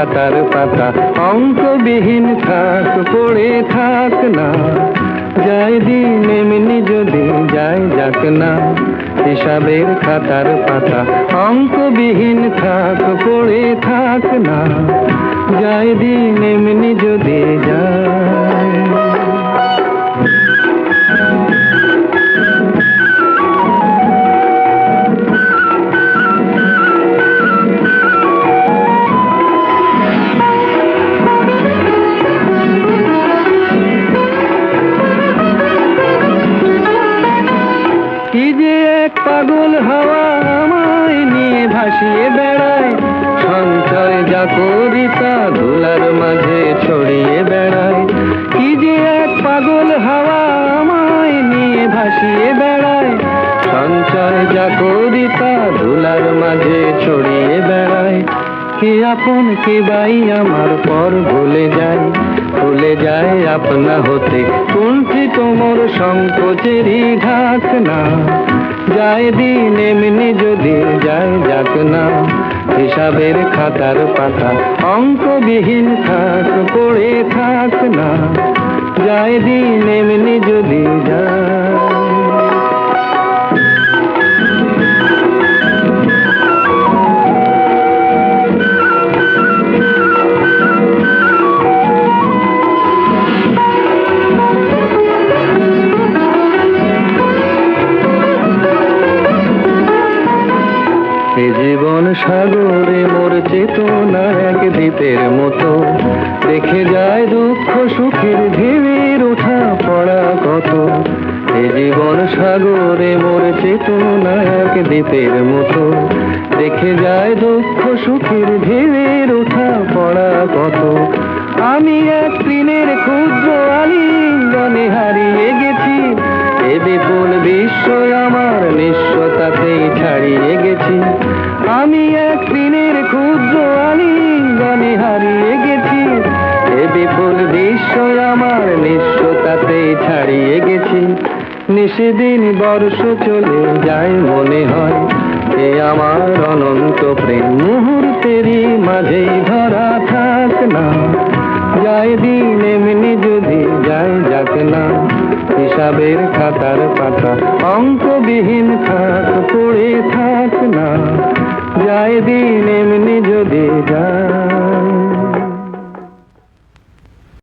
খাতার পাতা অঙ্কবিহীন থাক, পড়ে থাক না। যায় দিন এমনি যদি যায় যাক না, হিসাবের খাতার পাতা অঙ্কবিহীন থাক, পড়ে থাক না। যায় দিন এমনি যদি যায়। কি যে এক পাগল হাওয়া আমায় নিয়ে ভাসিয়ে বেড়ায়, সঞ্চয় যা করি তা ধুলার মাঝে ছড়িয়ে বেড়ায়। কি যে এক পাগল হাওয়া আমায় নিয়ে ভাসিয়ে বেড়ায়, সঞ্চয় যা করি তা ধুলার মাঝে ছড়িয়ে বেড়ায়। কে আপন কে বাই আমার পর ভুলে যায়, ভুলে যায় আপনা হতে কুণ্ঠিত মোর সংকোচেরই ঢাক না। যায় দিন এমনি যদি যায় যাক না, হিসাবের খাতার পাতা অঙ্কবিহীন থাক, পড়ে থাক না। যায় দিন এমনি যদি যায়। এ জীবন সাগরে মোর চেতনা এক দ্বীপের মতো, দেখে যায় দুঃখ সুখের ঢেউয়ের ওঠা পড়া কত। এ জীবন সাগরে মোর চেতনা এক দ্বীপের মতো, দেখে যায় দুঃখ সুখের ঢেউয়ের ওঠা পড়া কত। আমি এক তৃণের ক্ষুদ্র আলিঙ্গনে হারিয়ে গেছি, এ বিপুল বিশ্ব আমার নিঃস্বতাতেই ছাড়িয়ে গেছি। আমি এক তৃণের ক্ষুদ্র আলিঙ্গনে হারিয়ে গেছি, এ বিপুল বিশ্ব আমার নিঃস্বতাতেই ছাড়িয়ে গেছি। নিশিদিন বর্ষ চলে যায় মনে হয়, এ আমার অনন্ত প্রেম মুহূর্তেরই মাঝেই ধরা থাক না। যায় দিন এমনি যদি যায় যাক না, হিসাবের খাতার পাতা অঙ্কবিহীন থাক।